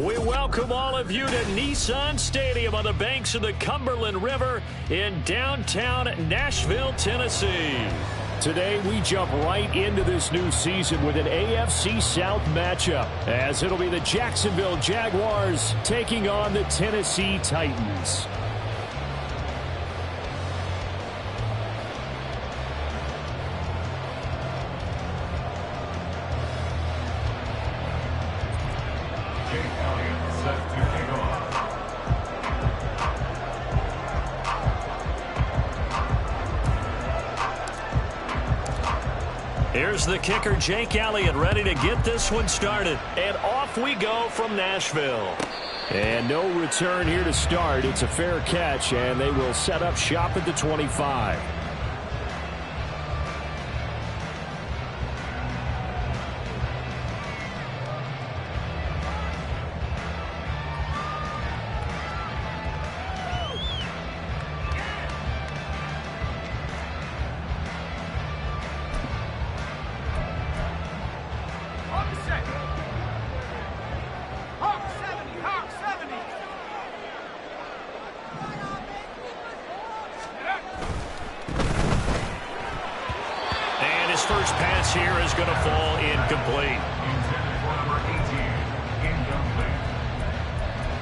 We welcome all of you to Nissan Stadium on the banks of the Cumberland River in downtown Nashville, Tennessee. Today, we jump right into this new season with an AFC South matchup, as it'll be the Jacksonville Jaguars taking on the Tennessee Titans. Here's the kicker, Jake Elliott, ready to get this one started. And off we go from Nashville. And no return here to start. It's a fair catch, and they will set up shop at the 25. First pass here is going to fall incomplete. Intended for number 18, incomplete.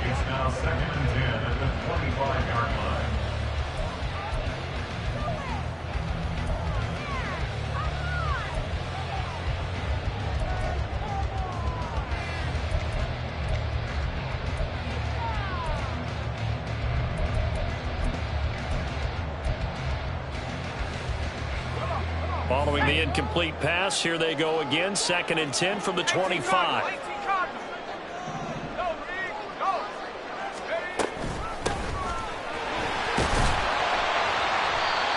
It's now 2nd and 10 at the 25-yard line. Following the incomplete pass, here they go again. 2nd and 10 from the 25.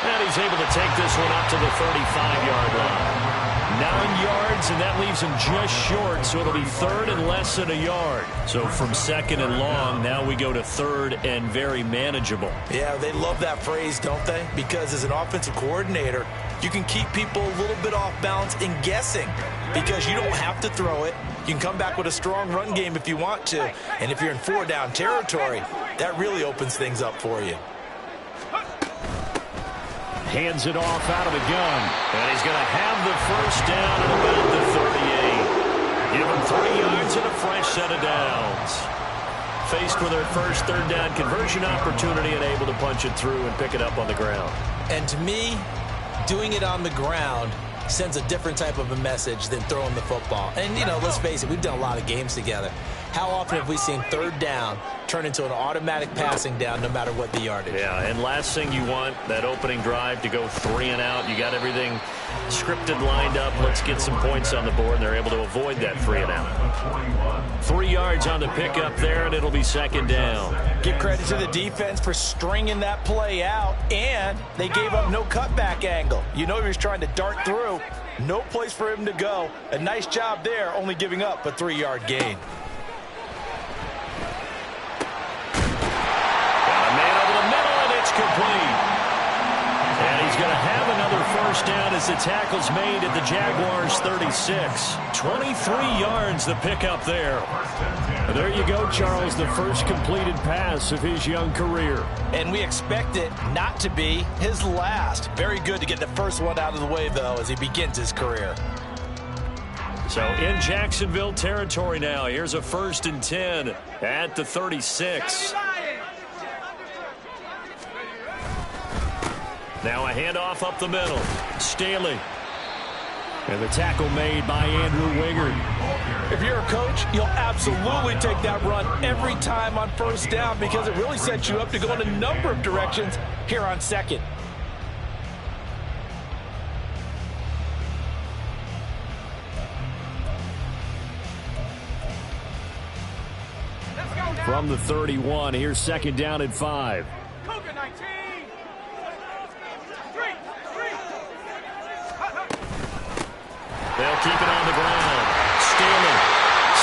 And he's able to take this one up to the 35-yard line. 9 yards, and that leaves him just short, so it'll be 3rd and less than a yard. So from 2nd and long, now we go to 3rd and very manageable. Yeah, they love that phrase, don't they? Because as an offensive coordinator, you can keep people a little bit off balance and guessing because you don't have to throw it. You can come back with a strong run game if you want to. And if you're in 4-down territory, that really opens things up for you. Hands it off out of the gun. And he's going to have the first down at about the 38. Give him 3 yards and a fresh set of downs. Faced with their first 3rd down conversion opportunity and able to punch it through and pick it up on the ground. And to me, doing it on the ground sends a different type of a message than throwing the football. And, you know, let's face it, we've done a lot of games together. How often have we seen 3rd down turn into an automatic passing down no matter what the yardage? Yeah, and last thing you want, that opening drive to go 3 and out. You got everything scripted, lined up. Let's get some points on the board, and they're able to avoid that 3 and out. 3 yards on the pickup there, and it'll be 2nd down. Give credit to the defense for stringing that play out, and they gave up no cutback angle. You know he was trying to dart through. No place for him to go. A nice job there, only giving up a 3-yard gain. Complete. And he's going to have another first down as the tackle's made at the Jaguars' 36. 23 yards the pickup there. There you go, Charles, the first completed pass of his young career. And we expect it not to be his last. Very good to get the first one out of the way, though, as he begins his career. So in Jacksonville territory now, here's a 1st and 10 at the 36. Now a handoff up the middle. Staley. And the tackle made by Andrew Wingard. If you're a coach, you'll absolutely take that run every time on 1st down because it really sets you up to go in a number of directions here on 2nd. From the 31, here's 2nd down and 5. They'll keep it on the ground. Staley,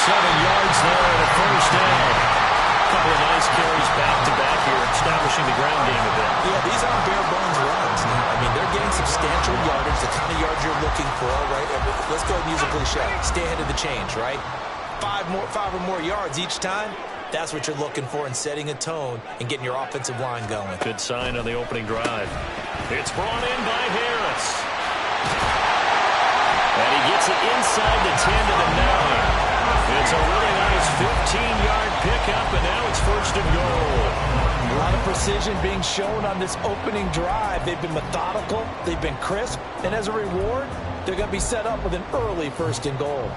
7 yards there and a first down. A couple of nice carries back-to-back here, establishing the ground game a bit. Yeah, these aren't bare-bones runs. I mean, they're getting substantial yardage, the kind of yards you're looking for, right? Let's go ahead and use a cliche. Stay ahead of the change, right? five or more yards each time, that's what you're looking for in setting a tone and getting your offensive line going. Good sign on the opening drive. It's brought in by Harris. And he gets it inside the 10 to the 9. It's a really nice 15-yard pickup, and now it's 1st and goal. A lot of precision being shown on this opening drive. They've been methodical, they've been crisp, and as a reward, they're going to be set up with an early 1st and goal.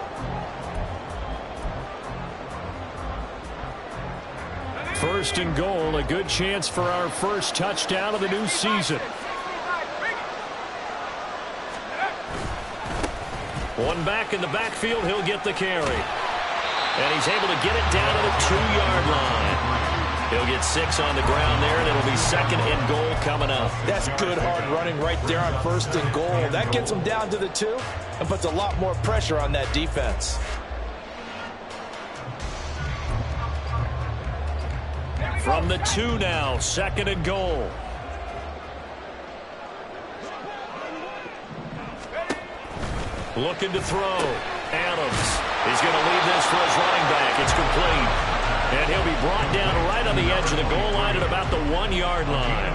First and goal, a good chance for our first touchdown of the new season. One back in the backfield, he'll get the carry. And he's able to get it down to the 2-yard line. He'll get 6 on the ground there, and it'll be 2nd and goal coming up. That's good hard running right there on 1st and goal. That gets him down to the 2 and puts a lot more pressure on that defense. From the 2 now, 2nd and goal. Looking to throw. Adams is going to leave this for his running back. It's complete. And he'll be brought down right on the edge of the goal line at about the 1-yard line.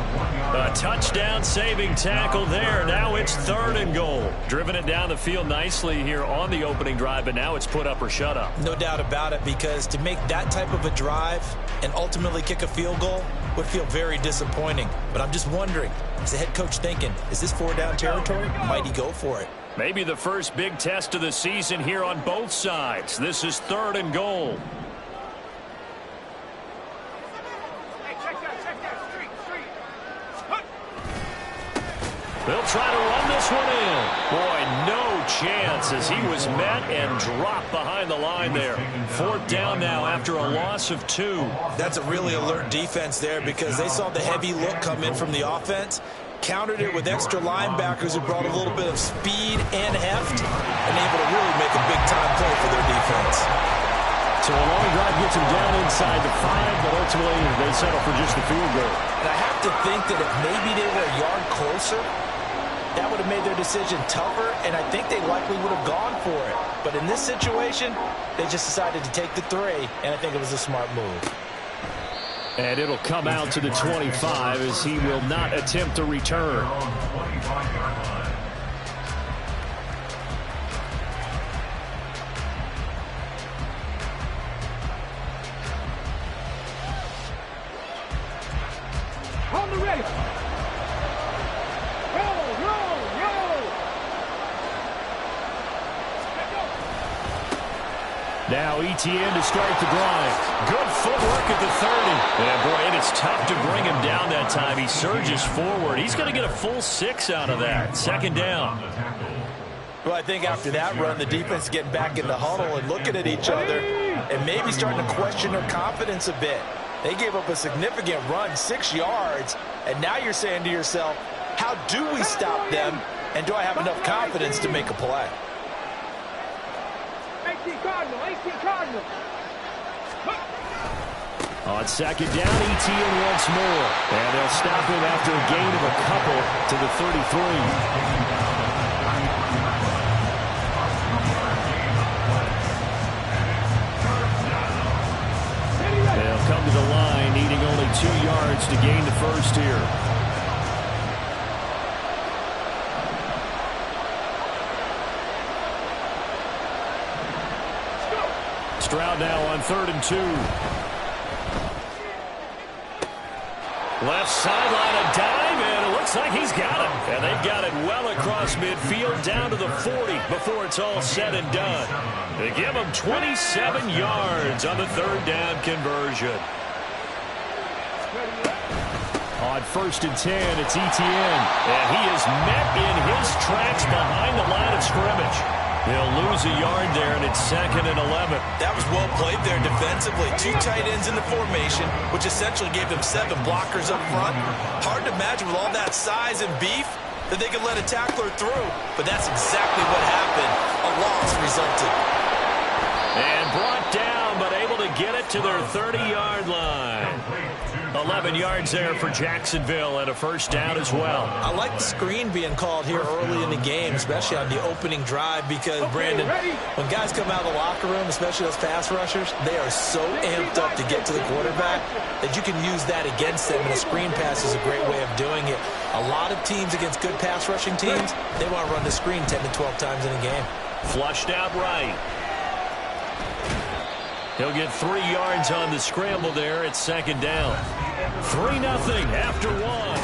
A touchdown-saving tackle there. Now it's 3rd and goal. Driven it down the field nicely here on the opening drive, but now it's put up or shut up. No doubt about it, because to make that type of a drive and ultimately kick a field goal would feel very disappointing. But I'm just wondering, is the head coach thinking, is this 4-down territory? Might he go for it? Maybe the first big test of the season here on both sides. This is 3rd and goal. They'll try to run this one in. Boy, no chance as he was met and dropped behind the line there. 4th down now after a loss of 2. That's a really alert defense there, because they saw the heavy look come in from the offense, countered it with extra linebackers who brought a little bit of speed and heft, and able to really make a big-time play for their defense. So a long drive gets them down inside the 5, but ultimately they settle for just the field goal. And I have to think that if maybe they were a yard closer, that would have made their decision tougher, and I think they likely would have gone for it. But in this situation, they just decided to take the 3, and I think it was a smart move. And it'll come out to the 25 as he will not attempt to return. On the ready. Now ETN to start the drive. Good footwork at the 30. And boy, it is tough to bring him down that time. He surges forward. He's going to get a full 6 out of that. 2nd down. Well, I think after that run, the defense is getting back in the huddle and looking at each other and maybe starting to question their confidence a bit. They gave up a significant run, 6 yards, and now you're saying to yourself, how do we stop them, and do I have enough confidence to make a play? 18 Cardinal. On 2nd down, ETN once more. And they'll stop him after a gain of a couple to the 33. They'll come to the line, needing only 2 yards to gain the first here. Stroud now on 3rd and 2. Left sideline, a dive, and it looks like he's got it. And they've got it well across midfield down to the 40 before it's all said and done. They give him 27 yards on the 3rd down conversion. On 1st and 10, it's ETN. And he is met in his tracks behind the line of scrimmage. He'll lose a yard there, and it's 2nd and 11. That was well played there defensively. 2 tight ends in the formation, which essentially gave them 7 blockers up front. Hard to imagine with all that size and beef that they could let a tackler through, but that's exactly what happened. A loss resulted. And brought down, but able to get it to their 30-yard line. 11 yards there for Jacksonville and a first down as well. I like the screen being called here early in the game, especially on the opening drive, because, Brandon, when guys come out of the locker room, especially those pass rushers, they are so amped up to get to the quarterback that you can use that against them, and a screen pass is a great way of doing it. A lot of teams against good pass rushing teams, they want to run the screen 10 to 12 times in a game. Flushed out right. He'll get 3 yards on the scramble there at second down. 3-0 after one.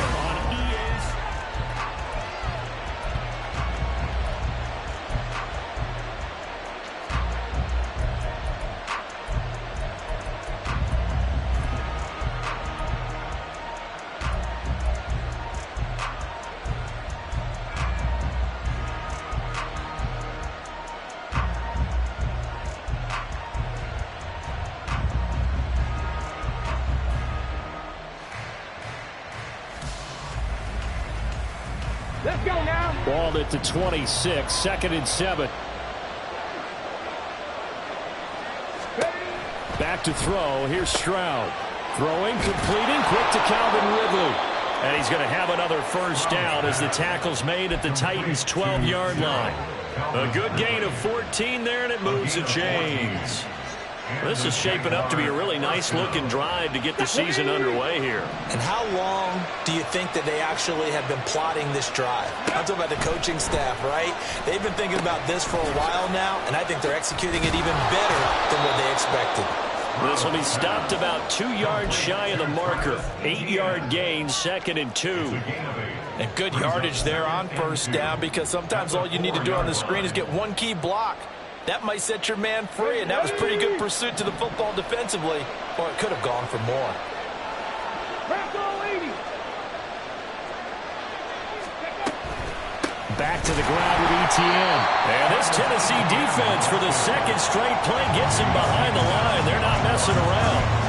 Let's go now. Ball at the 26, 2nd and 7. Back to throw. Here's Stroud. Throwing, completing, quick to Calvin Ridley. And he's going to have another first down as the tackle's made at the Titans' 12-yard line. A good gain of 14 there, and it moves the chains. This is shaping up to be a really nice-looking drive to get the season underway here. And how long do you think that they actually have been plotting this drive? I'm talking about the coaching staff, right? They've been thinking about this for a while now, and I think they're executing it even better than what they expected. This will be stopped about 2 yards shy of the marker. 8-yard gain, 2nd and 2. And good yardage there on first down, because sometimes all you need to do on the screen is get one key block. That might set your man free, and that was pretty good pursuit to the football defensively, or it could have gone for more. Back to the ground with Etienne. And this Tennessee defense for the second straight play gets him behind the line. They're not messing around.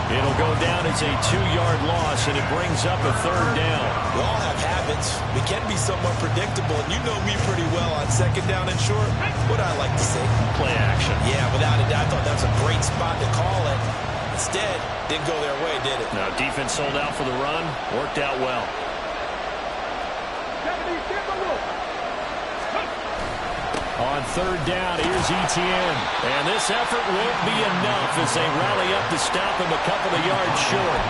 It'll go down as a 2-yard loss, and it brings up a third down. We all have habits. We can be somewhat predictable, and you know me pretty well on second down and short. What I like to say? Play action. Yeah, without a doubt. I thought that was a great spot to call it. Instead, didn't go their way, did it? No, defense sold out for the run. Worked out well. On third down, here's Etienne. And this effort won't be enough as they rally up to stop him a couple of yards short.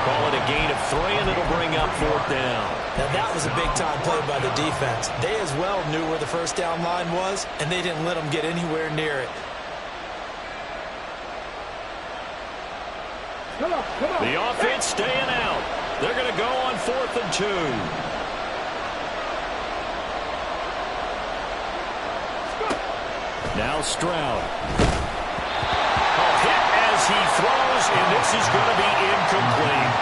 Call it a gain of 3, and it'll bring up 4th down. Now, that was a big-time play by the defense. They as well knew where the first down line was, and they didn't let them get anywhere near it. Come on. The offense staying out. They're going to go on 4th and 2. Now Stroud. A hit as he throws, and this is going to be incomplete.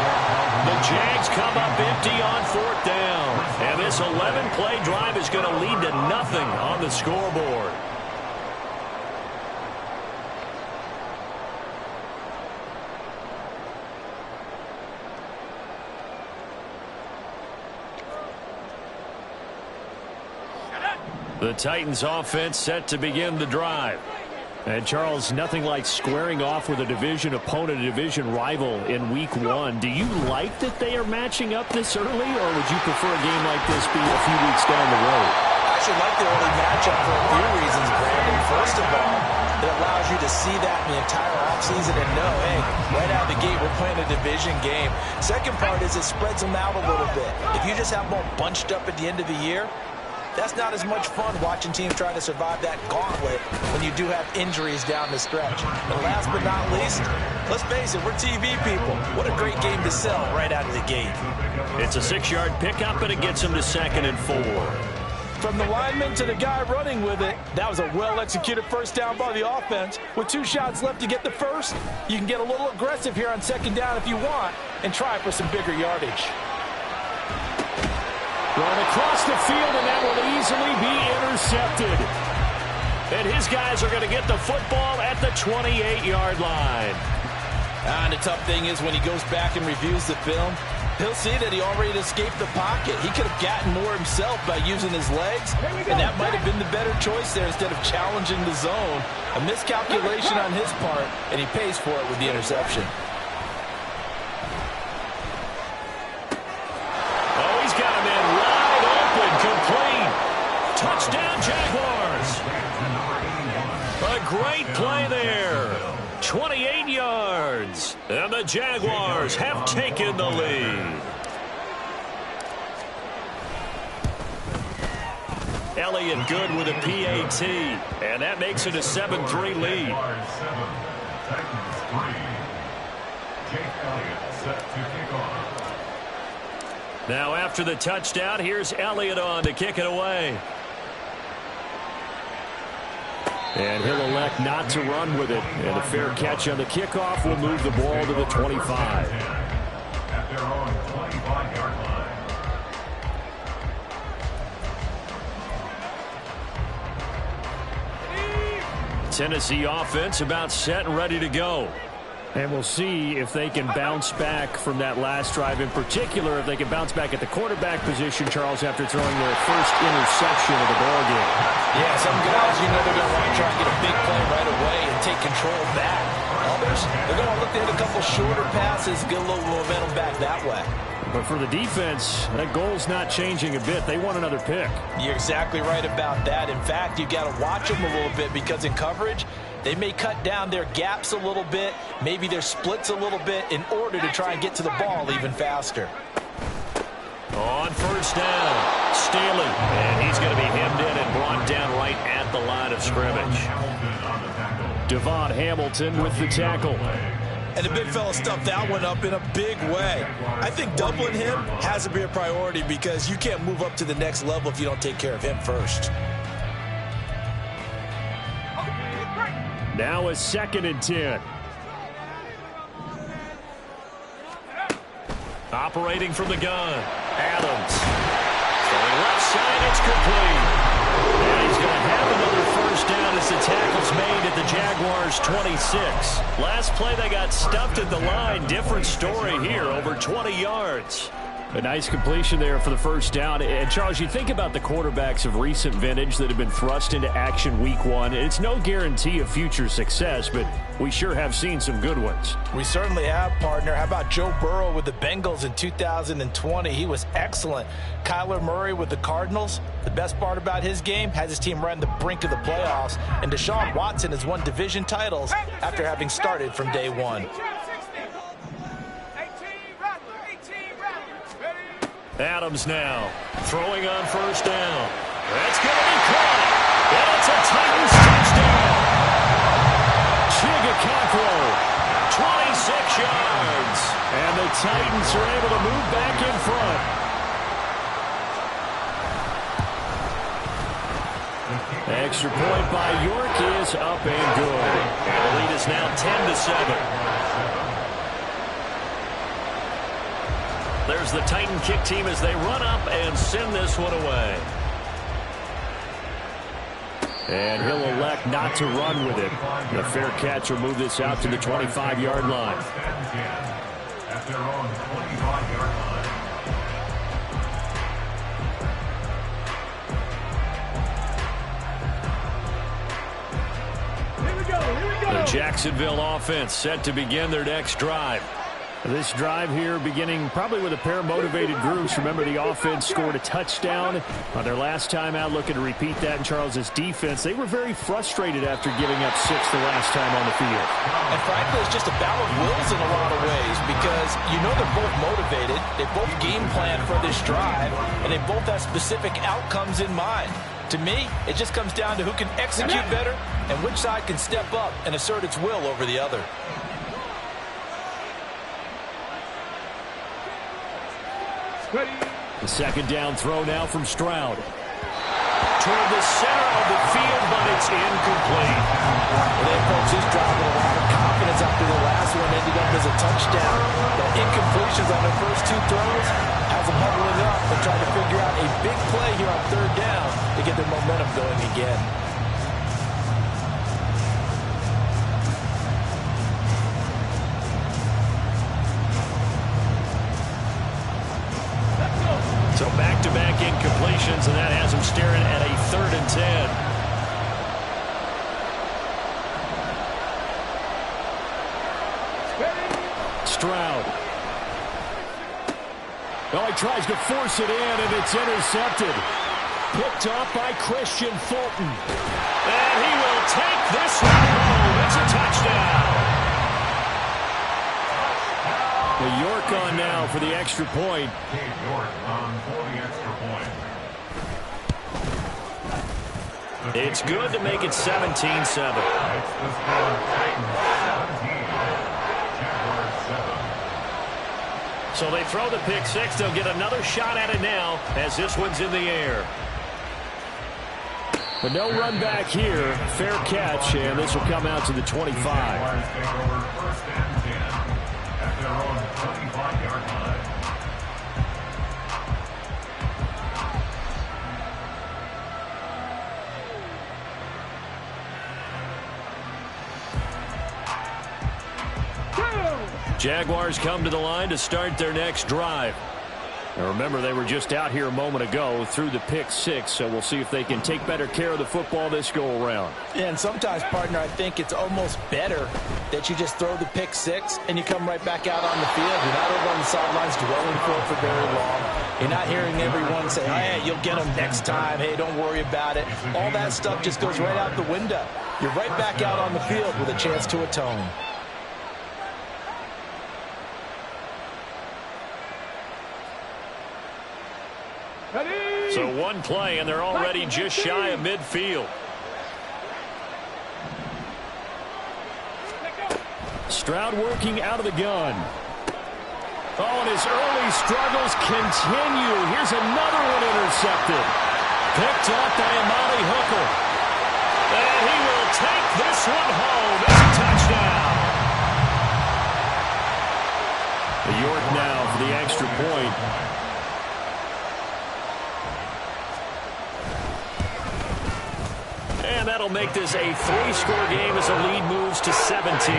The Jags come up empty on 4th down. And this 11-play drive is going to lead to nothing on the scoreboard. The Titans offense set to begin the drive. And Charles, nothing like squaring off with a division opponent, a division rival in week 1. Do you like that they are matching up this early, or would you prefer a game like this be a few weeks down the road? I actually like the early matchup for a few reasons, Brandon. First of all, it allows you to see that in the entire offseason and know, hey, right out of the gate, we're playing a division game. Second part is it spreads them out a little bit. If you just have them all bunched up at the end of the year, that's not as much fun watching teams try to survive that gauntlet when you do have injuries down the stretch. And last but not least, let's face it, we're TV people. What a great game to sell right out of the gate. It's a 6-yard pickup, and it gets them to 2nd and 4. From the lineman to the guy running with it, that was a well-executed first down by the offense. With 2 shots left to get the first, you can get a little aggressive here on second down if you want and try for some bigger yardage. Run across the field, and that will easily be intercepted. And his guys are going to get the football at the 28-yard line. And the tough thing is when he goes back and reviews the film, he'll see that he already escaped the pocket. He could have gotten more himself by using his legs, and that might have been the better choice there instead of challenging the zone. A miscalculation on his part, and he pays for it with the interception. hands. And the Jaguars have taken the lead. Elliott good with a PAT, and that makes it a 7-3 lead. Now after the touchdown, here's Elliott on to kick it away. And he'll elect not to run with it. And a fair catch on the kickoff will move the ball to the 25. At their own 25-yard line. Tennessee offense about set and ready to go. And we'll see if they can bounce back from that last drive. In particular, if they can bounce back at the quarterback position, Charles, after throwing their first interception of the ball game. Yeah, some guys, you know, they're going to want to try and get a big play right away and take control back. Others, they're going to look to hit a couple shorter passes, get a little momentum back that way. But for the defense, that goal's not changing a bit. They want another pick. You're exactly right about that. In fact, you've got to watch them a little bit because in coverage, they may cut down their gaps a little bit, maybe their splits a little bit in order to try and get to the ball even faster. On first down, Staley. And he's going to be hemmed in and brought down right at the line of scrimmage. Devon Hamilton with the tackle. And the big fella stuffed that one up in a big way. I think doubling him has to be a priority because you can't move up to the next level if you don't take care of him first. Now a 2nd and 10. Operating from the gun, Adams. Going left side, it's complete. And he's going to have another first down as the tackle's made at the Jaguars' 26. Last play they got stuffed at the line. Different story here, over 20 yards. A nice completion there for the first down. And, Charles, you think about the quarterbacks of recent vintage that have been thrust into action week one. It's no guarantee of future success, but we sure have seen some good ones. We certainly have, partner. How about Joe Burrow with the Bengals in 2020? He was excellent. Kyler Murray with the Cardinals. The best part about his game has his team right on the brink of the playoffs. And Deshaun Watson has won division titles after having started from day one. Adams now throwing on first down. That's going to be caught. And it's a Titans touchdown. Chigakakwo, 26 yards. And the Titans are able to move back in front. Extra point by York is up and good. And the lead is now 10-7. There's the Titan kick team as they run up and send this one away. And he'll elect not to run with it. The fair catch will move this out to the 25-yard line. At their own 25-yard line. Here we go. The Jacksonville offense set to begin their next drive. This drive here beginning probably with a pair of motivated groups. Remember, the offense scored a touchdown on their last time out, looking to repeat that in Charles's defense. They were very frustrated after giving up 6 the last time on the field. And frankly, it's just a battle of wills in a lot of ways because you know they're both motivated. They both game plan for this drive, and they both have specific outcomes in mind. To me, it just comes down to who can execute better and which side can step up and assert its will over the other. The second down throw now from Stroud. Toward the center of the field, but it's incomplete. Well, they approached this drive with a lot of confidence after the last one ended up as a touchdown. But incompletions on their first 2 throws has them huddling up and trying to figure out a big play here on 3rd down to get their momentum going again. So back-to-back incompletions, and that has them staring at a 3rd and 10. Stroud. Oh, he tries to force it in, and it's intercepted. Picked up by Christian Fulton. And he will take this one home. It's a touchdown. The York on now for the extra point. Dave York on for the extra point. It's good to make it 17-7. It's the score. Titans 17. Jaguars 7. So they throw the pick six. They'll get another shot at it now as this one's in the air. But no run back here. Fair catch, and this will come out to the 25. Jaguars take over first and 10 at their own 25-yard line. Jaguars come to the line to start their next drive. Now remember, they were just out here a moment ago through the pick six, so we'll see if they can take better care of the football this go around. And sometimes, partner, I think it's almost better that you just throw the pick six and you come right back out on the field. You're not over on the sidelines dwelling for very long. You're not hearing everyone say, hey, you'll get them next time. Hey, don't worry about it. All that stuff just goes right out the window. You're right back out on the field with a chance to atone. So one play, and they're already just shy of midfield. Stroud working out of the gun. Oh, and his early struggles continue. Here's another one intercepted. Picked up by Amani Hooker. And he will take this one home. It's a touchdown. The York now for the extra point. And that'll make this a three-score game as the lead moves to 17.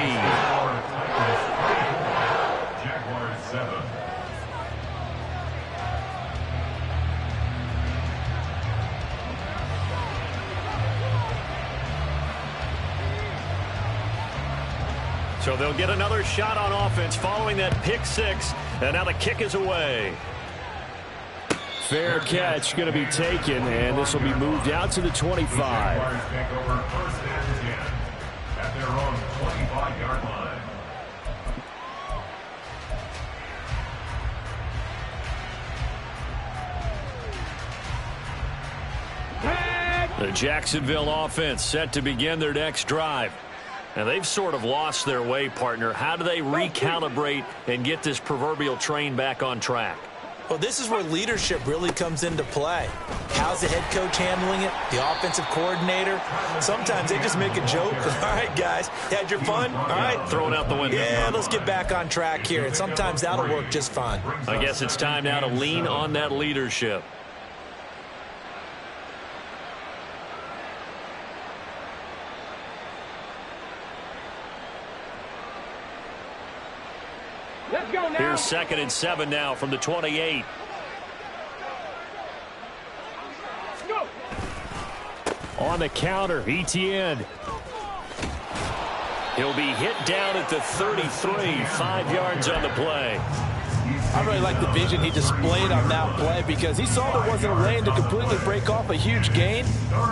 Jaguars 7. So they'll get another shot on offense following that pick six. And now the kick is away. Fair catch going to be taken, and this will be moved out to the 25. Jaguars take over first and 10 at their own 25-yard line. The Jacksonville offense set to begin their next drive. And they've sort of lost their way, partner. How do they recalibrate and get this proverbial train back on track? Well, this is where leadership really comes into play. How's the head coach handling it? The offensive coordinator? Sometimes they just make a joke. All right, guys, had your fun? All right. Throw it out the window. Yeah, let's get back on track here. And sometimes that'll work just fine. I guess it's time now to lean on that leadership. Let's go now. Here's 2nd and 7 now from the 28. Go. On the counter, Etienne. He'll be hit down at the 33, 5 yards on the play. I really like the vision he displayed on that play because he saw there wasn't a lane to completely break off a huge gain.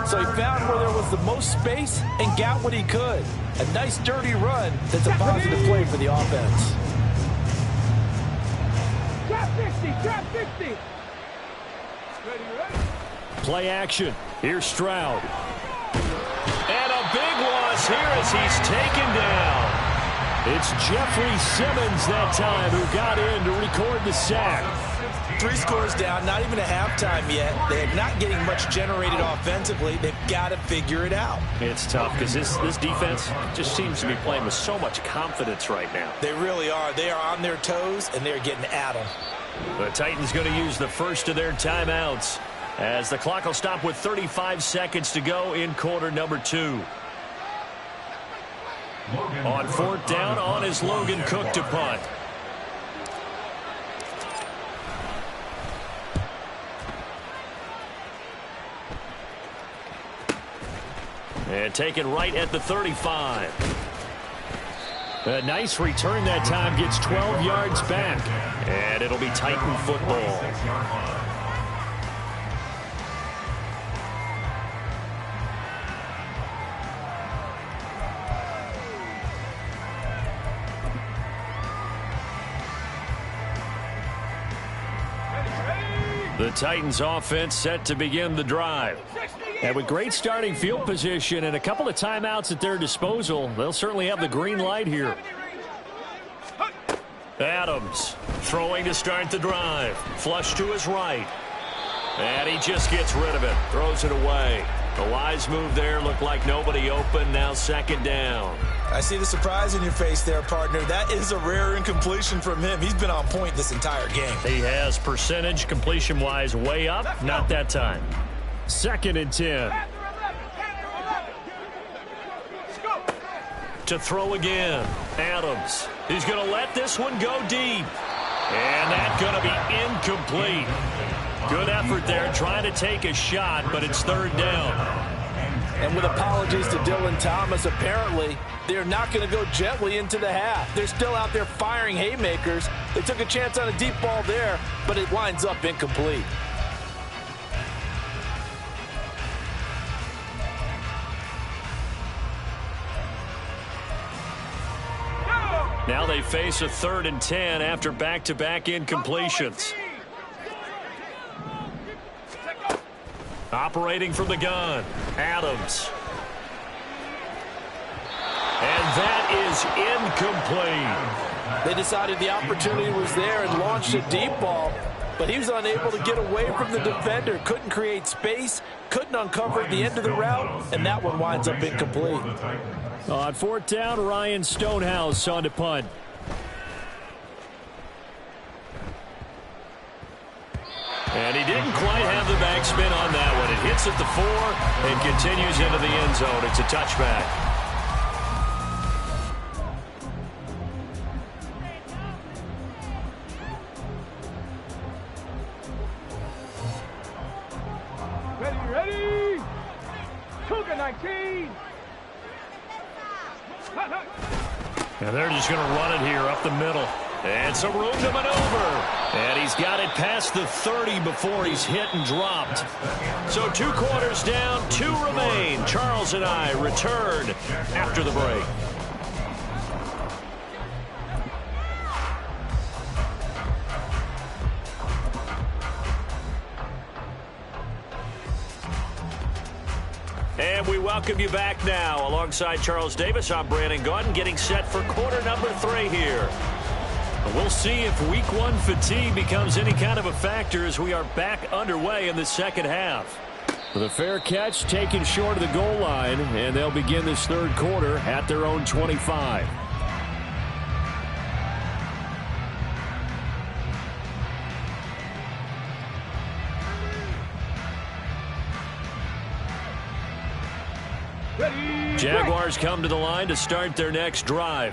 So he found where there was the most space and got what he could. A nice dirty run that's a positive play for the offense. Drop 50, drop 50. Ready, ready. Play action. Here's Stroud. And a big loss here as he's taken down. It's Jeffrey Simmons that time who got in to record the sack. 3 scores down, not even a halftime yet. They're not getting much generated offensively. They've got to figure it out. It's tough because this defense just seems to be playing with so much confidence right now. They really are. They are on their toes, and they're getting at them. The Titans going to use the first of their timeouts as the clock will stop with 35 seconds to go in quarter number 2. On 4th down, on is Logan Cook to punt. And taken right at the 35. A nice return that time, gets 12 yards back. And it'll be Titan football. The Titans offense set to begin the drive. And with great starting field position and a couple of timeouts at their disposal, they'll certainly have the green light here. Adams throwing to start the drive. Flush to his right. And he just gets rid of it. Throws it away. The wise move there. Looked like nobody open. Now second down. I see the surprise in your face there, partner. That is a rare incompletion from him. He's been on point this entire game. He has percentage completion-wise way up. Not that time. 2nd and 10. To throw again. Adams. He's going to let this one go deep. And that's going to be incomplete. Good effort there trying to take a shot, but it's 3rd down. And with apologies to Dylan Thomas, apparently they're not going to go gently into the half. They're still out there firing haymakers. They took a chance on a deep ball there, but it winds up incomplete. Now they face a 3rd and 10 after back-to-back incompletions. Operating from the gun, Adams. And that is incomplete. They decided the opportunity was there and launched a deep ball, but he was unable to get away from the defender. Couldn't create space, couldn't uncover the end of the route, and that one winds up incomplete. On 4th down, Ryan Stonehouse on to punt. And he didn't quite have the backspin on that one. It hits at the 4 and continues into the end zone. It's a touchback. Ready. Cougar 19. And they're just going to run it here up the middle. And some room to maneuver. And he's got it past the 30 before he's hit and dropped. So 2 quarters down, 2 remain. Charles and I return after the break. And we welcome you back now. Alongside Charles Davis, I'm Brandon Gaudin, getting set for quarter number 3 here. We'll see if week 1 fatigue becomes any kind of a factor as we are back underway in the second half. The fair catch taken short of the goal line, and they'll begin this 3rd quarter at their own 25. Jaguars come to the line to start their next drive.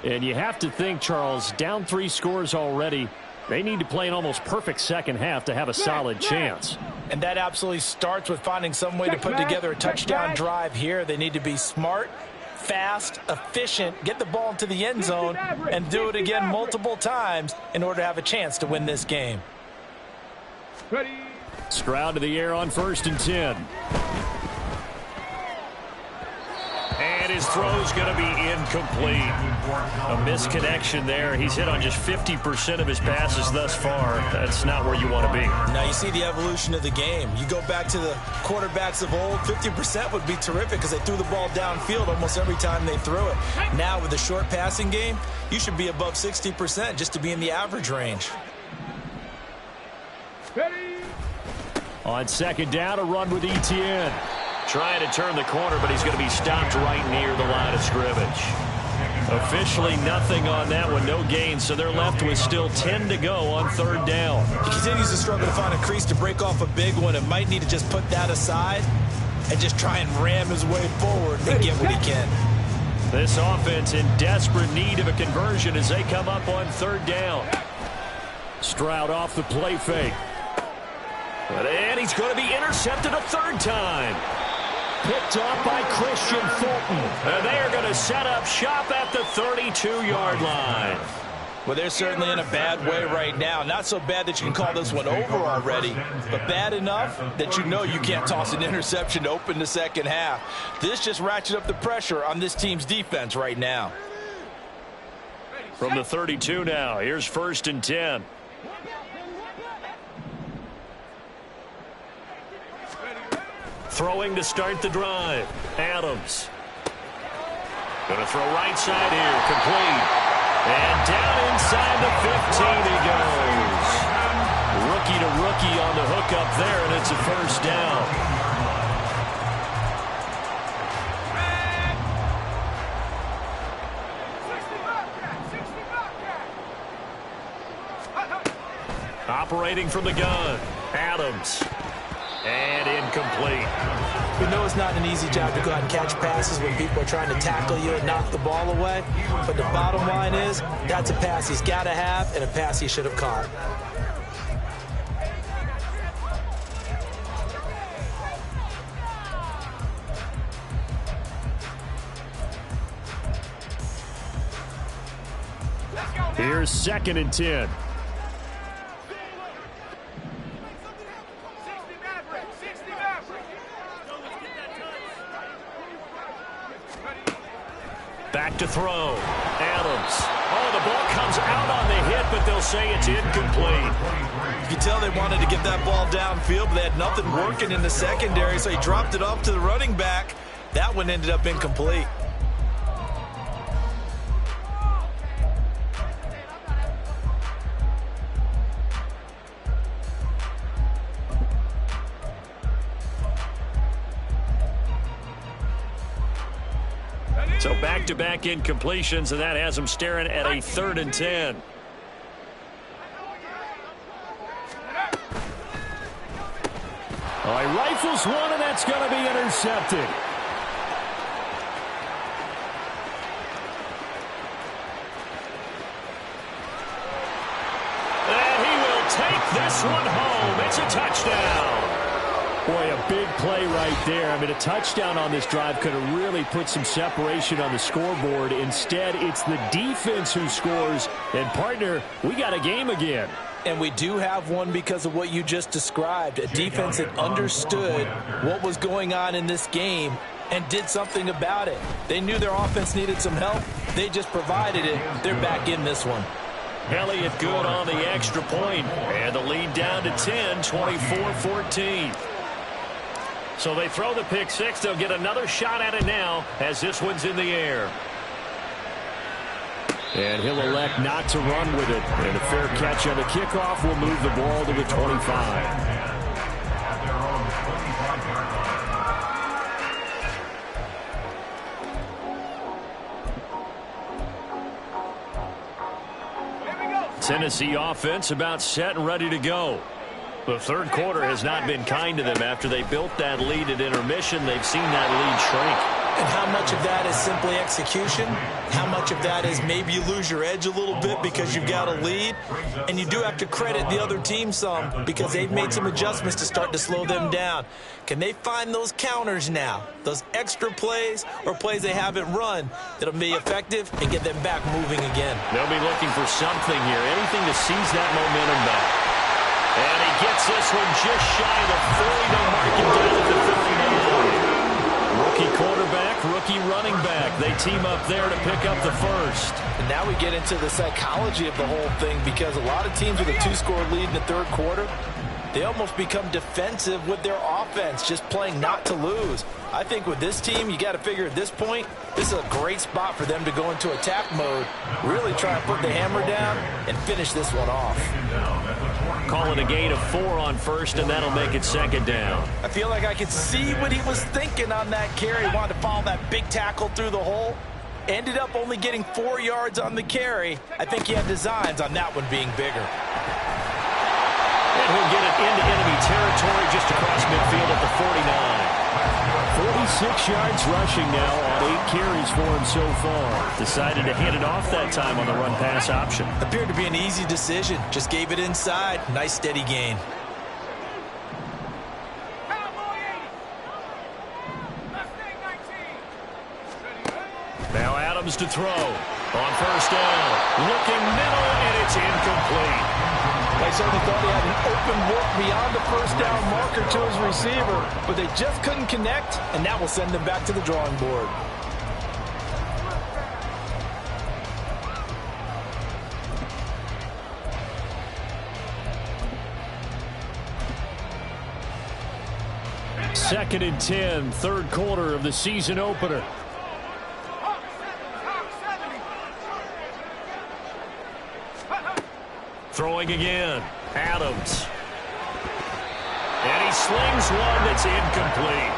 And you have to think, Charles, down 3 scores already. They need to play an almost perfect second half to have a solid chance. And that absolutely starts with finding some way to put together a touchdown drive here. They need to be smart, fast, efficient, get the ball into the end zone, and do it again multiple times in order to have a chance to win this game. Stroud to the air on 1st and 10. And his throw's going to be incomplete. A misconnection there. He's hit on just 50% of his passes thus far. That's not where you want to be. Now you see the evolution of the game. You go back to the quarterbacks of old, 50% would be terrific because they threw the ball downfield almost every time they threw it. Now with the short passing game, you should be above 60% just to be in the average range. On 2nd down, a run with Etienne. Trying to turn the corner, but he's going to be stopped right near the line of scrimmage. Officially nothing on that one, no gain, so they're left with still 10 to go on 3rd down. He continues to struggle to find a crease to break off a big one and might need to just put that aside and just try and ram his way forward and get what he can. This offense in desperate need of a conversion as they come up on 3rd down. Stroud off the play fake. And he's going to be intercepted a 3rd time. Picked off by Christian Fulton. And they are going to set up shop at the 32-yard line. Well, they're certainly in a bad way right now. Not so bad that you can call this one over already, but bad enough that you know you can't toss an interception to open the second half. This just ratchets up the pressure on this team's defense right now. From the 32 now, here's 1st and 10. Throwing to start the drive. Adams. Going to throw right side here. Complete. And down inside the 15 he goes. Rookie to rookie on the hookup there, and it's a first down. Operating from the gun. Adams. And incomplete. We know it's not an easy job to go out and catch passes when people are trying to tackle you and knock the ball away. But the bottom line is, that's a pass he's got to have and a pass he should have caught. Here's 2nd and 10. Back to throw. Adams. Oh, the ball comes out on the hit, but they'll say it's incomplete. You can tell they wanted to get that ball downfield, but they had nothing working in the secondary, so he dropped it off to the running back. That one ended up incomplete. So back-to-back incompletions, and that has them staring at a 3rd and 10. Oh, he rifles one, and that's going to be intercepted. And he will take this one home. It's a touchdown. Boy, a big play right there. I mean, a touchdown on this drive could have really put some separation on the scoreboard. Instead, it's the defense who scores. And, partner, we got a game again. And we do have one because of what you just described. A defense that understood what was going on in this game and did something about it. They knew their offense needed some help. They just provided it. They're back in this one. Elliott good on the extra point. And the lead down to 10, 24-14. So they throw the pick six. They'll get another shot at it now as this one's in the air. And he'll elect not to run with it. And a fair catch on the kickoff will move the ball to the 25. Tennessee offense about set and ready to go. The third quarter has not been kind to them. After they built that lead at intermission, they've seen that lead shrink. And how much of that is simply execution? How much of that is maybe you lose your edge a little bit because you've got a lead? And you do have to credit the other team some because they've made some adjustments to start to slow them down. Can they find those counters now? Those extra plays or plays they haven't run that'll be effective and get them back moving again? They'll be looking for something here, anything to seize that momentum back. And he gets this one just shy of the 40. They'll mark him down at the 39. Rookie quarterback, rookie running back. They team up there to pick up the first. And now we get into the psychology of the whole thing because a lot of teams with a 2-score lead in the third quarter, they almost become defensive with their offense, just playing not to lose. I think with this team, you got to figure at this point, this is a great spot for them to go into attack mode, really try to put the hammer down and finish this one off. Call it a gain of 4 on first, and that'll make it 2nd down. I feel like I could see what he was thinking on that carry. He wanted to follow that big tackle through the hole. Ended up only getting 4 yards on the carry. I think he had designs on that one being bigger. And he'll get it into enemy territory just across midfield at the 49. 46 yards rushing now on 8 carries for him so far. Decided to hand it off that time on the run-pass option. Appeared to be an easy decision. Just gave it inside. Nice steady gain. Now Adams to throw. On first down. Looking middle, and it's incomplete. They certainly thought he had an open look beyond the first down marker to his receiver, but they just couldn't connect, and that will send them back to the drawing board. 2nd and 10, third quarter of the season opener. Throwing again, Adams. And he slings one that's incomplete.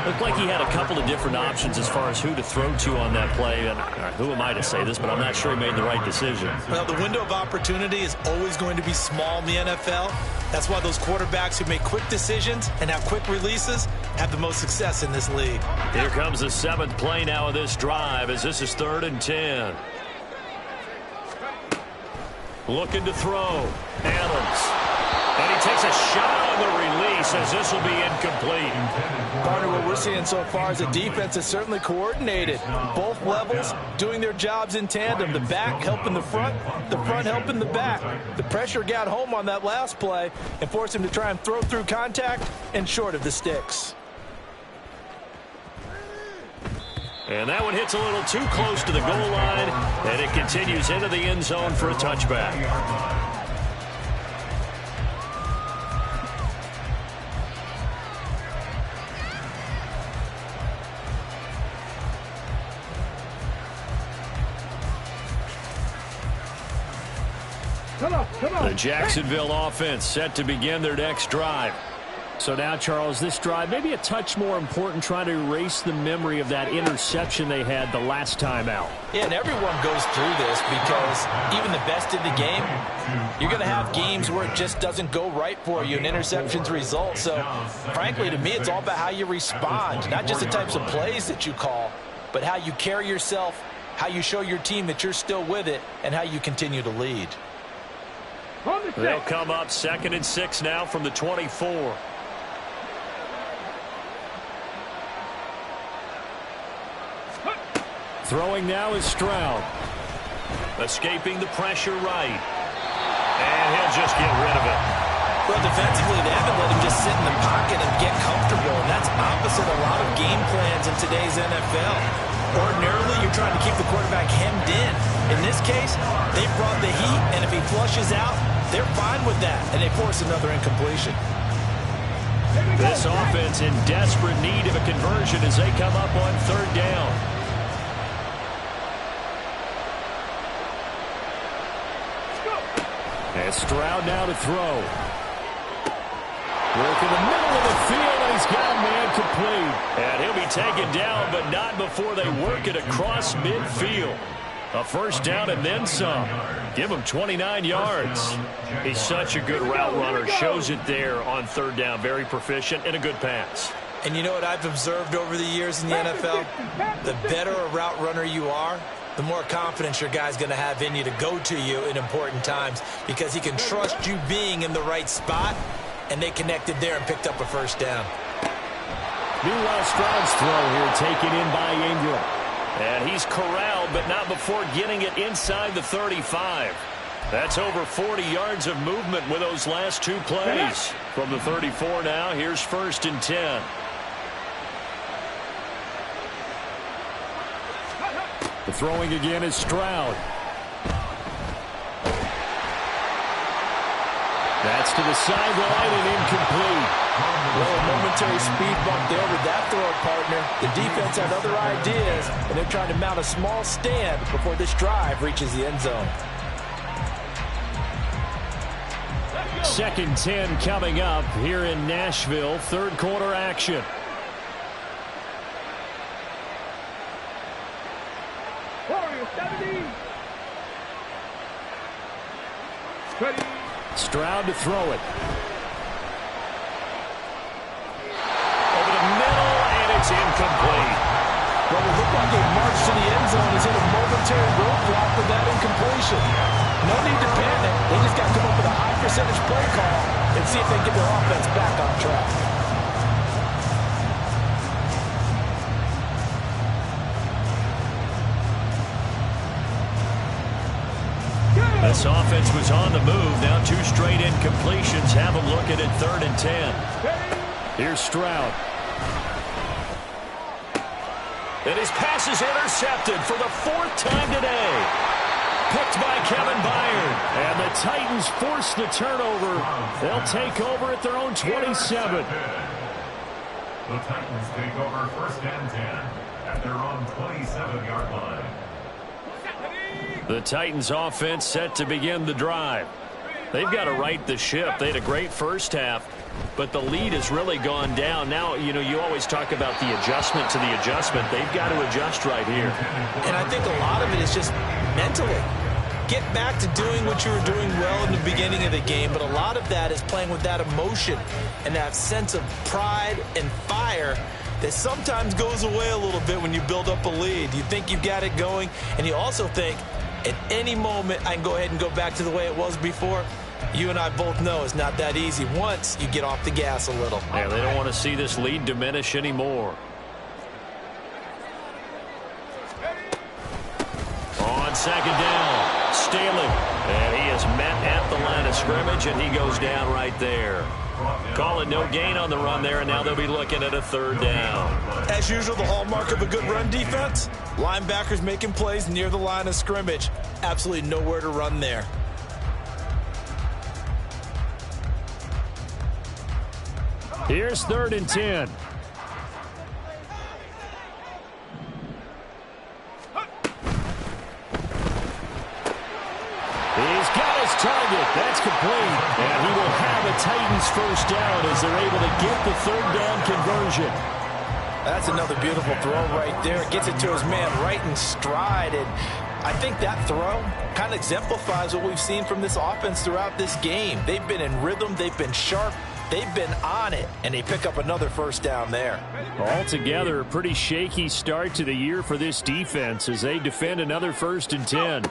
Looked like he had a couple of different options as far as who to throw to on that play. And who am I to say this, but I'm not sure he made the right decision. Well, the window of opportunity is always going to be small in the NFL. That's why those quarterbacks who make quick decisions and have quick releases have the most success in this league. Here comes the 7th play now of this drive as this is 3rd and 10. Looking to throw. Adams. And he takes a shot on the release as this will be incomplete. Partner, what we're seeing so far is the defense is certainly coordinated. Both levels doing their jobs in tandem. The back helping the front helping the back. The pressure got home on that last play and forced him to try and throw through contact and short of the sticks. And that one hits a little too close to the goal line, and it continues into the end zone for a touchback. The Jacksonville offense set to begin their next drive. So now, Charles, this drive maybe a touch more important, trying to erase the memory of that interception they had the last time out. Yeah, and everyone goes through this because even the best in the game, you're going to have games where it just doesn't go right for you and interceptions result. So, frankly, to me, it's all about how you respond, not just the types of plays that you call, but how you carry yourself, how you show your team that you're still with it, and how you continue to lead. They'll come up 2nd and 6 now from the 24. Throwing now is Stroud. Escaping the pressure right. And he'll just get rid of it. Well, defensively, they haven't let him just sit in the pocket and get comfortable, and that's opposite a lot of game plans in today's NFL. Ordinarily, you're trying to keep the quarterback hemmed in. In this case, they brought the heat, and if he flushes out, they're fine with that, and they force another incompletion. This offense in desperate need of a conversion as they come up on 3rd down. And Stroud now to throw. Work in the middle of the field, and he's got a man complete. And he'll be taken down, but not before they work it across midfield. A first down and then some. Give him 29 yards. He's such a good route runner. Shows it there on 3rd down. Very proficient and a good pass. And you know what I've observed over the years in the NFL? The better a route runner you are, the more confidence your guy's going to have in you to go to you in important times because he can trust you being in the right spot, and they connected there and picked up a first down. Meanwhile, Stroud's throw here taken in by Ingram. And he's corralled, but not before getting it inside the 35. That's over 40 yards of movement with those last 2 plays. From the 34 now, here's 1st and 10. The throwing again is Stroud. That's to the sideline and incomplete. Well, a momentary speed bump there with that throw, partner. The defense had other ideas, and they're trying to mount a small stand before this drive reaches the end zone. 2nd 10 coming up here in Nashville. 3rd quarter action. Stroud to throw it. Over the middle, and it's incomplete. Well, it looked like a march to the end zone is in a momentary roadblock with that incompletion. No need to panic. They just got to come up with a high percentage play call and see if they can get their offense back on track. This offense was on the move. Now 2 straight incompletions have them looking at 3rd and 10. Here's Stroud. And his pass is intercepted for the 4th time today. Picked by Kevin Byard. And the Titans force the turnover. They'll take over at their own 27. The Titans take over 1st and 10 at their own 27-yard line. The Titans offense set to begin the drive. They've got to right the ship. They had a great first half, but the lead has really gone down. Now, you always talk about the adjustment to the adjustment. They've got to adjust right here. And I think a lot of it is just mentally. Get back to doing what you were doing well in the beginning of the game, but a lot of that is playing with that emotion and that sense of pride and fire that sometimes goes away a little bit when you build up a lead. You think you've got it going, and you also think at any moment I can go ahead and go back to the way it was before. You and I both know it's not that easy once you get off the gas a little. Yeah, they don't want to see this lead diminish anymore. On second down, Staley. And he is met at the line of scrimmage, and he goes down right there. Call it no gain on the run there, and now they'll be looking at a 3rd down. As usual, the hallmark of a good run defense, linebackers making plays near the line of scrimmage. Absolutely nowhere to run there. Here's 3rd and 10. He's got his target. That's complete. And he will have a Titans 1st down as they're able to get the 3rd down conversion. That's another beautiful throw right there. Gets it to his man right in stride. And I think that throw kind of exemplifies what we've seen from this offense throughout this game. They've been in rhythm. They've been sharp. They've been on it, and they pick up another 1st down there. Altogether, a pretty shaky start to the year for this defense as they defend another 1st and 10.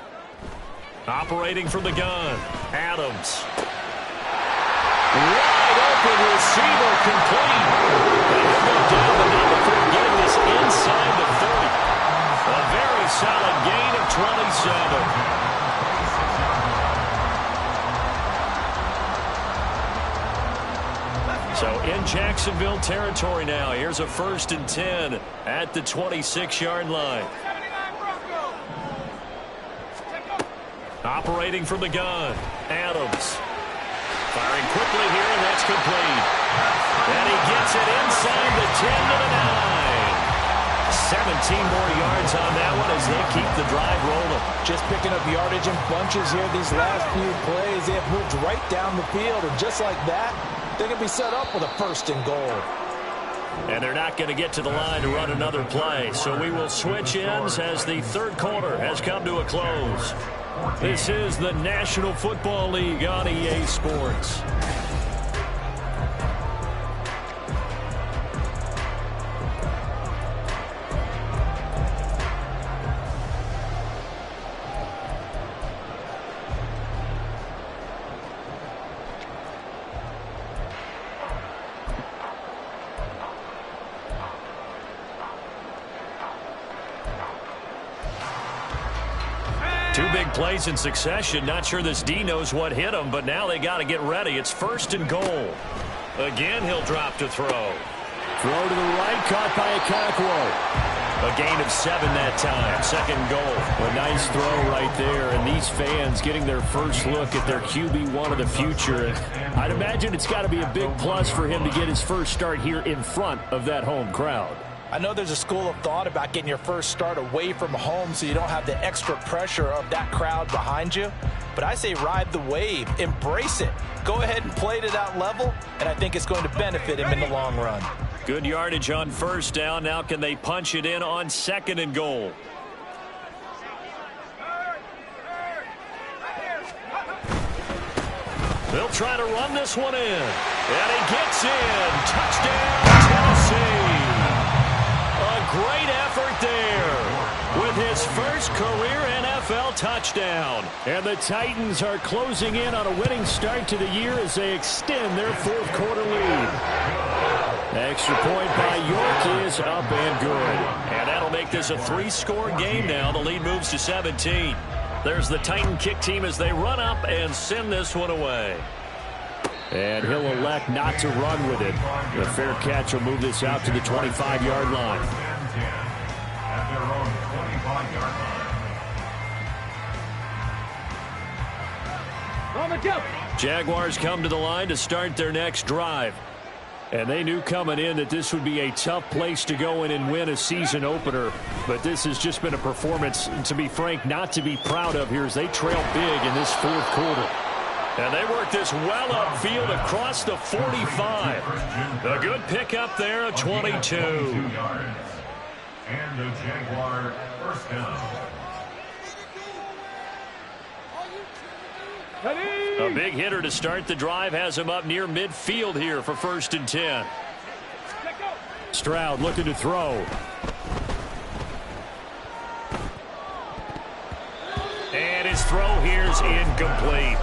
Operating from the gun, Adams. Wide open receiver complete. And he'll go down the number 4, getting this inside the 30. A very solid gain of 27. So in Jacksonville territory now. Here's a 1st and 10 at the 26-yard line. Operating from the gun, Adams. Firing quickly here, and that's complete. And he gets it inside the 10 to the 9. 17 more yards on that one as they keep the drive rolling. Just picking up yardage in bunches here these last few plays. They have moved right down the field, and just like that, they can be set up with a 1st and goal. And they're not going to get to the line to run another play. So we will switch ends as the 3rd quarter has come to a close. This is the National Football League on EA Sports. Two big plays in succession. Not sure this D knows what hit him, but now they got to get ready. It's 1st and goal. Again, he'll drop to throw. Throw to the right, caught by Okonkwo. A gain of 7 that time. 2nd goal. A nice throw right there, and these fans getting their first look at their QB1 of the future. And I'd imagine it's got to be a big plus for him to get his first start here in front of that home crowd. I know there's a school of thought about getting your first start away from home so you don't have the extra pressure of that crowd behind you. But I say ride the wave. Embrace it. Go ahead and play to that level, and I think it's going to benefit him in the long run. Good yardage on 1st down. Now can they punch it in on 2nd and goal? They'll try to run this one in. And he gets in. Touchdown, Tennessee. A great effort there with his first career NFL touchdown. And the Titans are closing in on a winning start to the year as they extend their 4th quarter lead. Extra point by York is up and good. And that'll make this a 3-score game now. The lead moves to 17. There's the Titan kick team as they run up and send this one away. And he'll elect not to run with it. The fair catch will move this out to the 25-yard line. At their own 25-yard line. Jaguars come to the line to start their next drive. And they knew coming in that this would be a tough place to go in and win a season opener. But this has just been a performance, to be frank, not to be proud of here as they trail big in this fourth quarter. And they work this well upfield across the 45. A good pickup there, a 22. And the Jaguar first down. A big hitter to start the drive has him up near midfield here for 1st and 10. Stroud looking to throw. And his throw here is incomplete.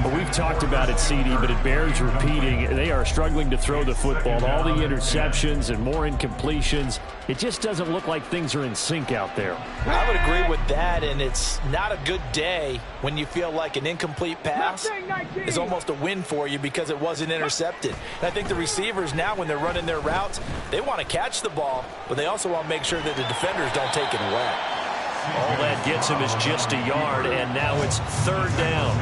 Well, we've talked about it, CD, but it bears repeating. They are struggling to throw the football. All the interceptions and more incompletions. It just doesn't look like things are in sync out there. I would agree with that, and it's not a good day when you feel like an incomplete pass is almost a win for you because it wasn't intercepted. And I think the receivers now, when they're running their routes, they want to catch the ball, but they also want to make sure that the defenders don't take it away. All that gets him is just a yard, and now it's 3rd down.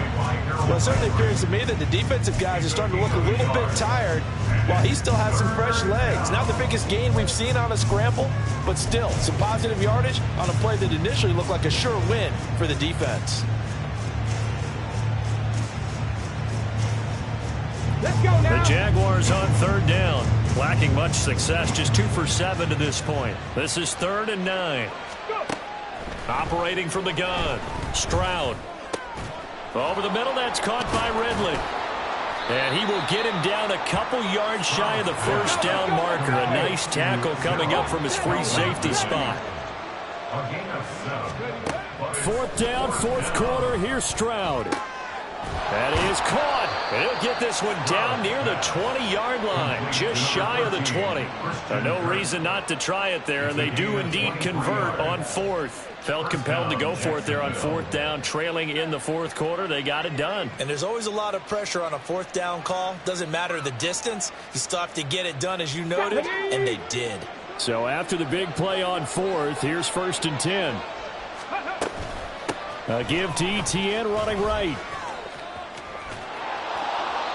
Well, it certainly appears to me that the defensive guys are starting to look a little bit tired while he still has some fresh legs. Not the biggest gain we've seen on a scramble, but still some positive yardage on a play that initially looked like a sure win for the defense. Let's go now. The Jaguars on 3rd down. Lacking much success, just 2 for 7 to this point. This is 3rd and 9. Operating from the gun. Stroud. Over the middle, that's caught by Ridley. And he will get him down a couple yards shy of the 1st down marker. A nice tackle coming up from his free safety spot. 4th down, 4th quarter. Here's Stroud. That is caught. He'll get this one down near the 20-yard line, just shy of the 20. No reason not to try it there, and they do indeed convert on 4th. Felt compelled to go for it there on 4th down, trailing in the 4th quarter. They got it done. And there's always a lot of pressure on a 4th down call. Doesn't matter the distance. You still have to get it done, as you noted, and they did. So after the big play on 4th, here's 1st and 10. A give to Etienne running right.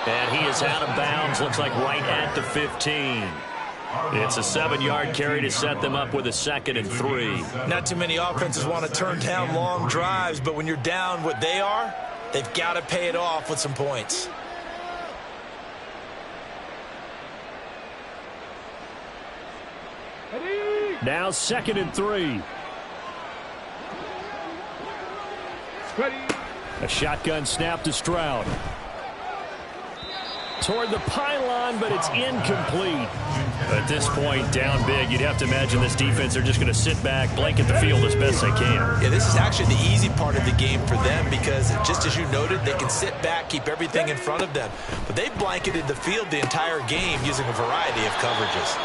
And he is out of bounds, looks like right at the 15. It's a 7-yard carry to set them up with a 2nd and 3. Not too many offenses want to turn down long drives, but when you're down what they are, they've got to pay it off with some points. Now 2nd and 3. A shotgun snap to Stroud. Toward the pylon, but it's incomplete. At this point, down big, you'd have to imagine this defense are just going to sit back, blanket the field as best they can. Yeah, this is actually the easy part of the game for them because, just as you noted, they can sit back, keep everything in front of them. But they've blanketed the field the entire game using a variety of coverages.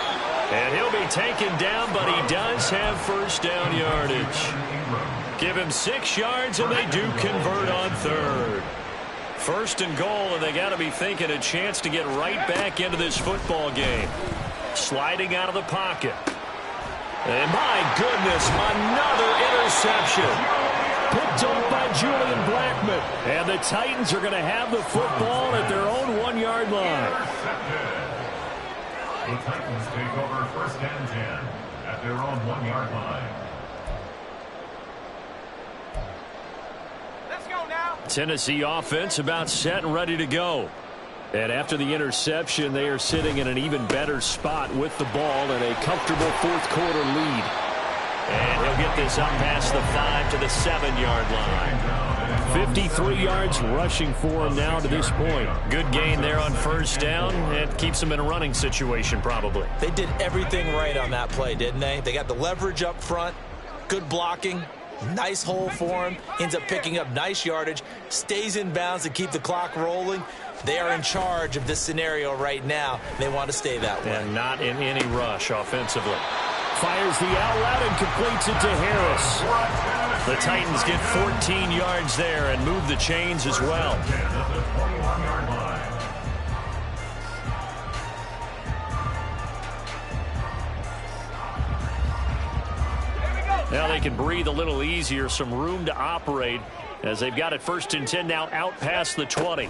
And he'll be taken down, but he does have 1st down yardage. Give him 6 yards, and they do convert on 3rd. 1st and goal, and they got to be thinking a chance to get right back into this football game. Sliding out of the pocket. And my goodness, another interception. Picked up by Julian Blackmon. And the Titans are going to have the football at their own 1-yard line. The Titans take over 1st and 10 at their own 1-yard line. Tennessee offense about set and ready to go. And after the interception, they are sitting in an even better spot with the ball and a comfortable 4th quarter lead. And he'll get this up past the 5 to the 7-yard line. 53 yards rushing for him now to this point. Good gain there on 1st down. It keeps him in a running situation probably. They did everything right on that play, didn't they? They got the leverage up front, good blocking. Nice hole for him. Ends up picking up nice yardage. Stays in bounds to keep the clock rolling. They are in charge of this scenario right now. They want to stay that way. And not in any rush offensively. Fires the out route and completes it to Harris. The Titans get 14 yards there and move the chains as well. Now they can breathe a little easier, some room to operate as they've got it 1st and 10 now out past the 20.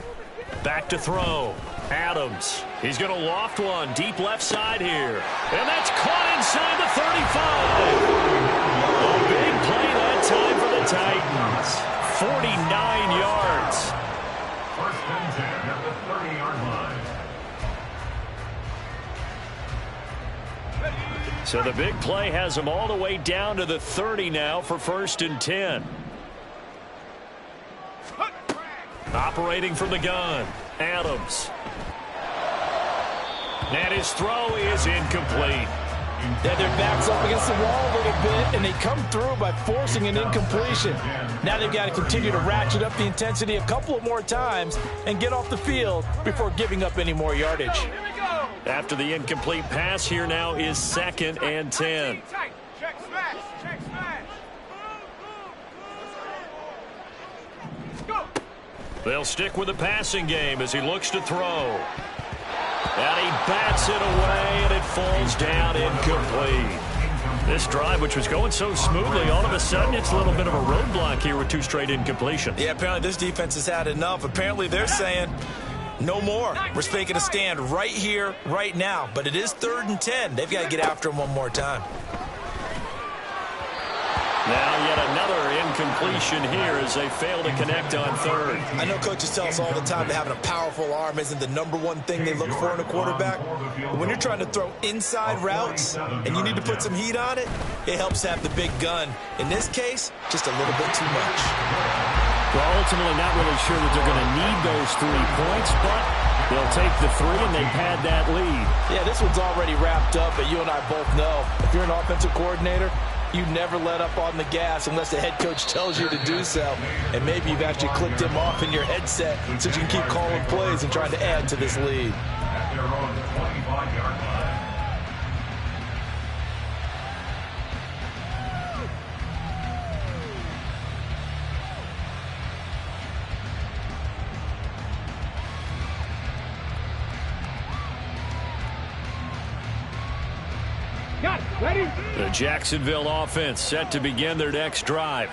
Back to throw. Adams. He's going to loft one deep left side here. And that's caught inside the 35. A big play that time for the Titans. 49 yards. First and 10 at the 30-yard line. So the big play has them all the way down to the 30 now for first and 10. Operating from the gun, Adams. And his throw is incomplete. Yeah, their back's up against the wall a little bit, and they come through by forcing an incompletion. Now they've got to continue to ratchet up the intensity a couple of more times and get off the field before giving up any more yardage. After the incomplete pass, here now is second and 10. Check smash. Check smash. Go. They'll stick with the passing game as he looks to throw. And he bats it away, and it falls down incomplete. This drive, which was going so smoothly, all of a sudden it's a little bit of a roadblock here with two straight incompletions. Yeah, apparently this defense has had enough. Apparently they're saying no more. We're making a stand right here, right now. But it is 3rd and 10. They've got to get after him one more time. Now yet another incompletion here as they fail to connect on third. I know coaches tell us all the time that having a powerful arm isn't the #1 thing they look for in a quarterback. But when you're trying to throw inside routes and you need to put some heat on it, it helps have the big gun. In this case, just a little bit too much. Well, ultimately not really sure that they're going to need those 3 points, but they'll take the 3, and they've had that lead. Yeah, this one's already wrapped up, but you and I both know if you're an offensive coordinator, you never let up on the gas unless the head coach tells you to do so. And maybe you've actually clicked him off in your headset so you can keep calling plays and trying to add to this lead. At their own 25-yard line. Got it. Ready? The Jacksonville offense set to begin their next drive.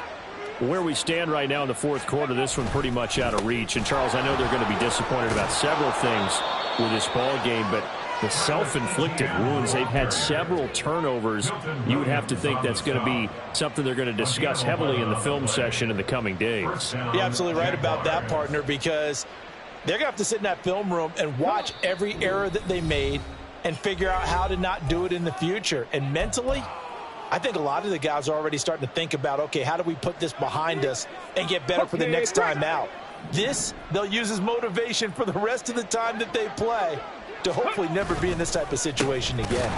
Where we stand right now in the fourth quarter, this one pretty much out of reach. And, Charles, I know they're going to be disappointed about several things with this ball game, but the self-inflicted wounds, they've had several turnovers. You would have to think that's going to be something they're going to discuss heavily in the film session in the coming days. You're absolutely right about that, partner, because they're going to have to sit in that film room and watch every error that they made and figure out how to not do it in the future. And mentally, I think a lot of the guys are already starting to think about, okay, how do we put this behind us and get better for the next time out? This, they'll use as motivation for the rest of the time that they play to hopefully never be in this type of situation again.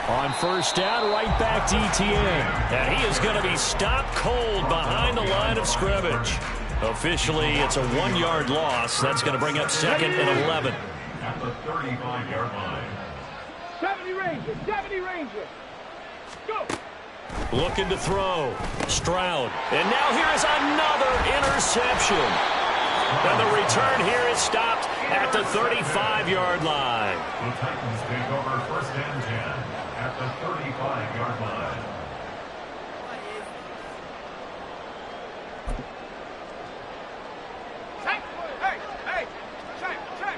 On first down, right back to Etienne. And he is going to be stopped cold behind the line of scrimmage. Officially, it's a 1-yard loss. That's going to bring up second and 11. At the 35-yard line. 70 Rangers. 70 Rangers. Go. Looking to throw. Stroud. And now here is another interception. And the return here is stopped at the 35-yard line. The Titans take over first and 10 at the 35-yard line. Check. Hey. Hey. Check. Check.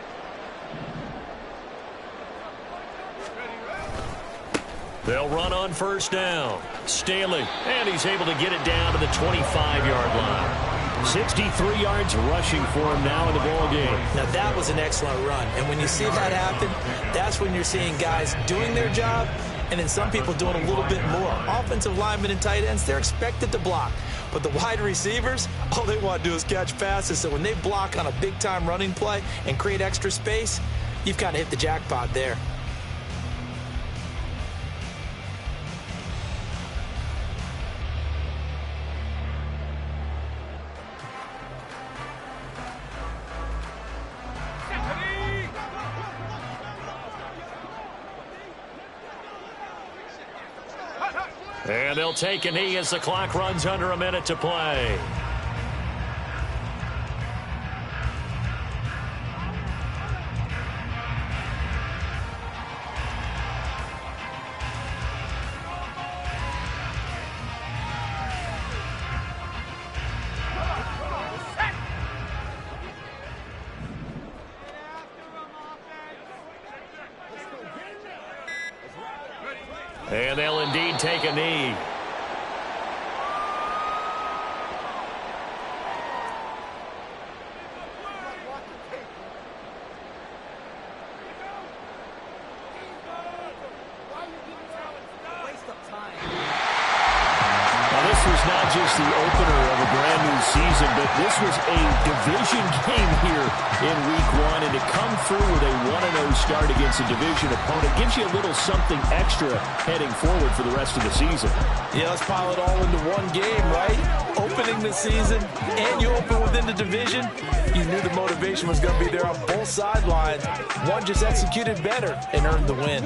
They'll run on first down. Staley, and he's able to get it down to the 25-yard line. 63 yards rushing for him now in the ball game. Now, that was an excellent run. And when you see that happen, that's when you're seeing guys doing their job and then some people doing a little bit more. Offensive linemen and tight ends, they're expected to block. But the wide receivers, all they want to do is catch passes. So when they block on a big-time running play and create extra space, you've kind of hit the jackpot there. And they'll take a knee as the clock runs under a minute to play. And they'll indeed take a knee. Not just the opener of a brand new season, but this was a division game here in week 1, and to come through with a 1-0 start against a division opponent gives you a little something extra heading forward for the rest of the season. Yeah, let's pile it all into one game, right? Opening the season, and you open within the division. You knew the motivation was going to be there on both sidelines. One just executed better and earned the win.